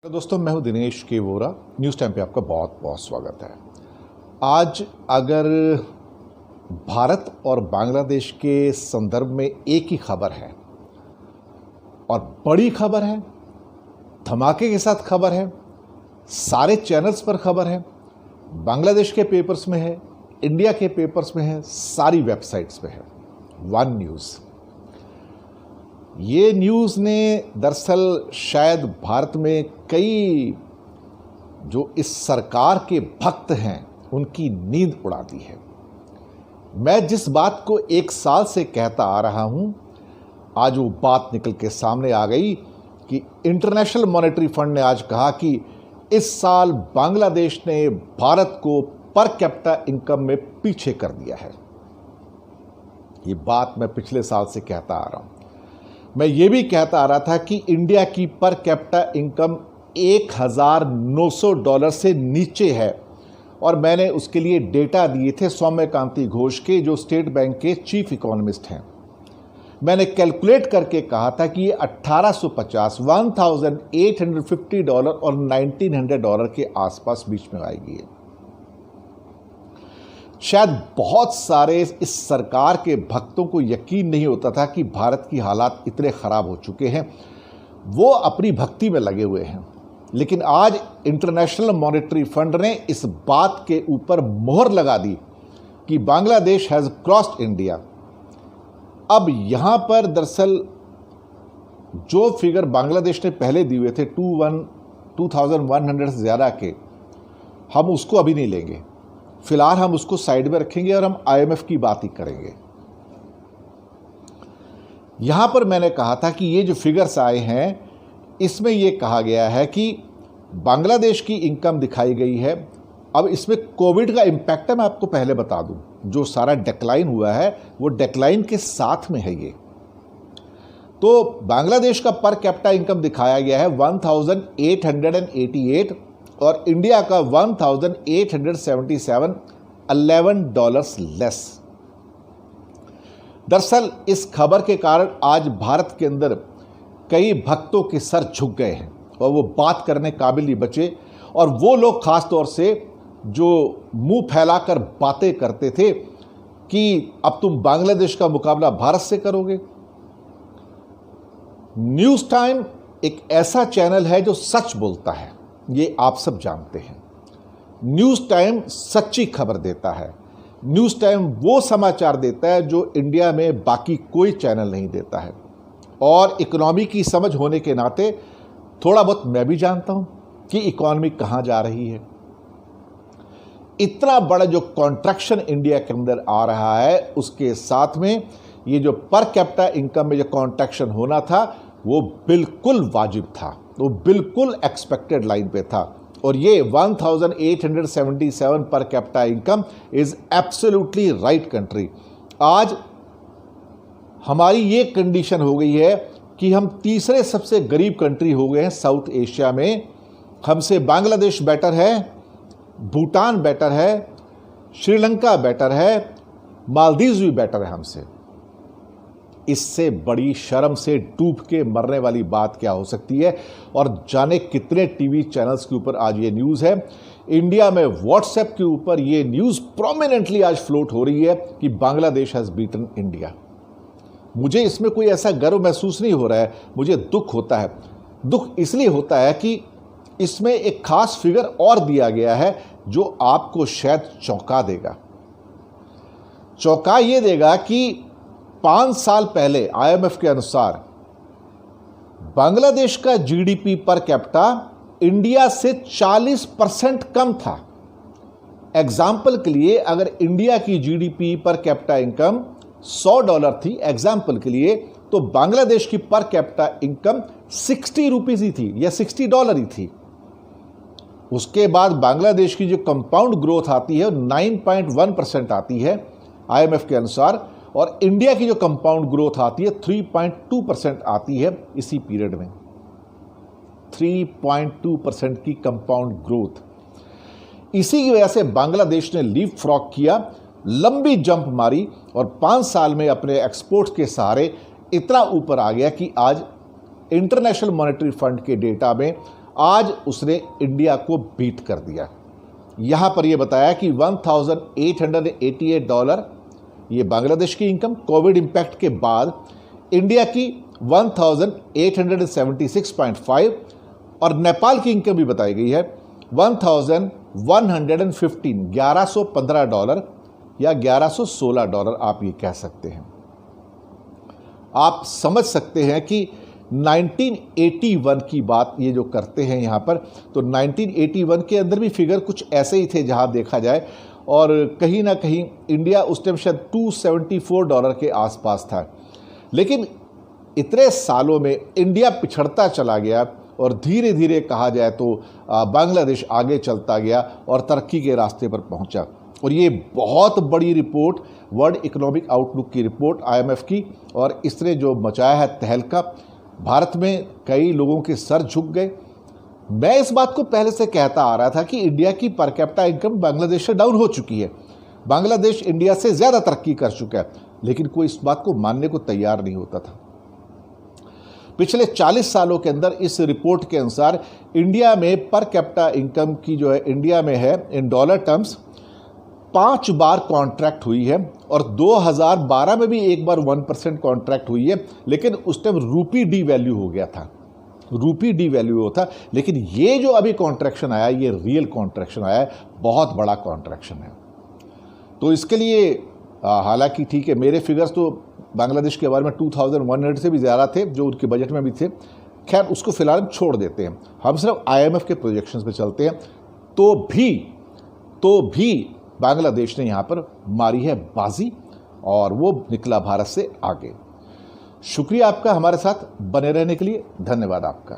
तो दोस्तों, मैं हूं दिनेश के वोरा। न्यूज़ टाइम पे आपका बहुत बहुत स्वागत है। आज अगर भारत और बांग्लादेश के संदर्भ में एक ही खबर है और बड़ी खबर है, धमाके के साथ खबर है, सारे चैनल्स पर खबर है, बांग्लादेश के पेपर्स में है, इंडिया के पेपर्स में है, सारी वेबसाइट्स में है, वन न्यूज़। ये न्यूज़ ने दरअसल शायद भारत में कई जो इस सरकार के भक्त हैं उनकी नींद उड़ा दी है। मैं जिस बात को एक साल से कहता आ रहा हूं, आज वो बात निकल के सामने आ गई कि इंटरनेशनल मॉनेटरी फंड ने आज कहा कि इस साल बांग्लादेश ने भारत को पर कैपिटा इनकम में पीछे कर दिया है। ये बात मैं पिछले साल से कहता आ रहा हूं। मैं ये भी कहता आ रहा था कि इंडिया की पर कैपिटा इनकम $1,900 से नीचे है, और मैंने उसके लिए डेटा दिए थे सौम्यकांति घोष के, जो स्टेट बैंक के चीफ इकोनॉमिस्ट हैं। मैंने कैलकुलेट करके कहा था कि ये 1850 $1,850 और $1,900 के आसपास बीच में आएगी। शायद बहुत सारे इस सरकार के भक्तों को यकीन नहीं होता था कि भारत की हालात इतने ख़राब हो चुके हैं। वो अपनी भक्ति में लगे हुए हैं, लेकिन आज इंटरनेशनल मॉनेटरी फंड ने इस बात के ऊपर मोहर लगा दी कि बांग्लादेश हैज़ क्रॉस्ड इंडिया। अब यहाँ पर दरअसल जो फिगर बांग्लादेश ने पहले दिए हुए थे 2100 से ज़्यादा के, हम उसको अभी नहीं लेंगे। फिलहाल हम उसको साइड में रखेंगे और हम IMF की बात ही करेंगे। यहां पर मैंने कहा था कि ये जो फिगर्स आए हैं, इसमें ये कहा गया है कि बांग्लादेश की इनकम दिखाई गई है। अब इसमें कोविड का इम्पैक्ट है, मैं आपको पहले बता दूं। जो सारा डेक्लाइन हुआ है वो डेक्लाइन के साथ में है। ये तो बांग्लादेश का पर कैपिटा इनकम दिखाया गया है 1888 और इंडिया का 1877, $11 लेस। दरअसल इस खबर के कारण आज भारत के अंदर कई भक्तों के सर झुक गए हैं और वो बात करने काबिल नहीं बचे। और वो लोग खास तौर से जो मुंह फैलाकर बातें करते थे कि अब तुम बांग्लादेश का मुकाबला भारत से करोगे। न्यूज़ टाइम एक ऐसा चैनल है जो सच बोलता है, ये आप सब जानते हैं। न्यूज़ टाइम सच्ची खबर देता है। न्यूज़ टाइम वो समाचार देता है जो इंडिया में बाकी कोई चैनल नहीं देता है। और इकोनॉमी की समझ होने के नाते थोड़ा बहुत मैं भी जानता हूं कि इकोनॉमी कहां जा रही है। इतना बड़ा जो कॉन्ट्रैक्शन इंडिया के अंदर आ रहा है, उसके साथ में ये जो पर कैपिटा इनकम में जो कॉन्ट्रैक्शन होना था वो बिल्कुल वाजिब था, वो बिल्कुल एक्सपेक्टेड लाइन पे था। और ये 1877 per capita income is absolutely right country. आज हमारी ये कंडीशन हो गई है कि हम तीसरे सबसे गरीब कंट्री हो गए हैं साउथ एशिया में। हमसे बांग्लादेश बेटर है, भूटान बेटर है, श्रीलंका बेटर है, मालदीव्स भी बेटर है हमसे। इससे बड़ी शर्म से डूब के मरने वाली बात क्या हो सकती है। और जाने कितने टीवी चैनल्स के ऊपर आज ये न्यूज़ है। इंडिया में व्हाट्सएप के ऊपर ये न्यूज़ प्रोमिनेंटली आज फ्लोट हो रही है कि बांग्लादेश हैज़ बीटन इंडिया। मुझे इसमें कोई ऐसा गर्व महसूस नहीं हो रहा है, मुझे दुख होता है। दुख इसलिए होता है कि इसमें एक खास फिगर और दिया गया है जो आपको शायद चौंका देगा। चौंका ये देगा कि 5 साल पहले IMF के अनुसार बांग्लादेश का GDP पर कैपिटा इंडिया से 40% कम था। एग्जाम्पल के लिए, अगर इंडिया की GDP पर कैपिटा इनकम $100 थी एग्जाम्पल के लिए, तो बांग्लादेश की पर कैपिटा इनकम 60 रुपीज ही थी या $60 ही थी। उसके बाद बांग्लादेश की जो कंपाउंड ग्रोथ आती है 9.1% आती है IMF के अनुसार, और इंडिया की जो कंपाउंड ग्रोथ आती है 3.2% आती है इसी पीरियड में। 3.2% की कंपाउंड ग्रोथ। इसी की वजह से बांग्लादेश ने लीप फ्रॉग किया, लंबी जंप मारी और 5 साल में अपने एक्सपोर्ट्स के सहारे इतना ऊपर आ गया कि आज इंटरनेशनल मॉनेटरी फंड के डेटा में आज उसने इंडिया को बीट कर दिया। यहाँ पर यह बताया कि $1,888 ये बांग्लादेश की इनकम कोविड इम्पैक्ट के बाद, इंडिया की 1,876.5 और नेपाल की इनकम भी बताई गई है $1,115 या $1116 आप ये कह सकते हैं। आप समझ सकते हैं कि 1981 की बात ये जो करते हैं यहाँ पर, तो 1981 के अंदर भी फिगर कुछ ऐसे ही थे जहाँ देखा जाए, और कहीं ना कहीं इंडिया उस टाइम शायद $274 के आसपास था। लेकिन इतने सालों में इंडिया पिछड़ता चला गया और धीरे धीरे कहा जाए तो बांग्लादेश आगे चलता गया और तरक्की के रास्ते पर पहुंचा। और ये बहुत बड़ी रिपोर्ट, वर्ल्ड इकोनॉमिक आउटलुक की रिपोर्ट IMF की, और इसने जो मचाया है तहलका, भारत में कई लोगों के सर झुक गए। मैं इस बात को पहले से कहता आ रहा था कि इंडिया की पर कैपिटा इनकम बांग्लादेश से डाउन हो चुकी है, बांग्लादेश इंडिया से ज़्यादा तरक्की कर चुका है, लेकिन कोई इस बात को मानने को तैयार नहीं होता था। पिछले 40 सालों के अंदर इस रिपोर्ट के अनुसार इंडिया में पर कैपिटा इनकम की जो है, इंडिया में है in dollar terms 5 bar contract हुई है, और 2012 में भी एक बार 1% कॉन्ट्रैक्ट हुई है, लेकिन उस टाइम रूपी डी वैल्यू हो गया था, रूपी डी वैल्यू होता। लेकिन ये जो अभी कॉन्ट्रैक्शन आया, ये रियल कॉन्ट्रैक्शन आया है, बहुत बड़ा कॉन्ट्रैक्शन है। तो इसके लिए हालांकि ठीक है, मेरे फिगर्स तो बांग्लादेश के बारे में 2100 से भी ज़्यादा थे जो उनके बजट में भी थे, खैर उसको फिलहाल छोड़ देते हैं, हम सिर्फ IMF के प्रोजेक्शंस पे चलते हैं। तो भी बांग्लादेश ने यहाँ पर मारी है बाजी और वो निकला भारत से आगे। शुक्रिया आपका हमारे साथ बने रहने के लिए, धन्यवाद आपका।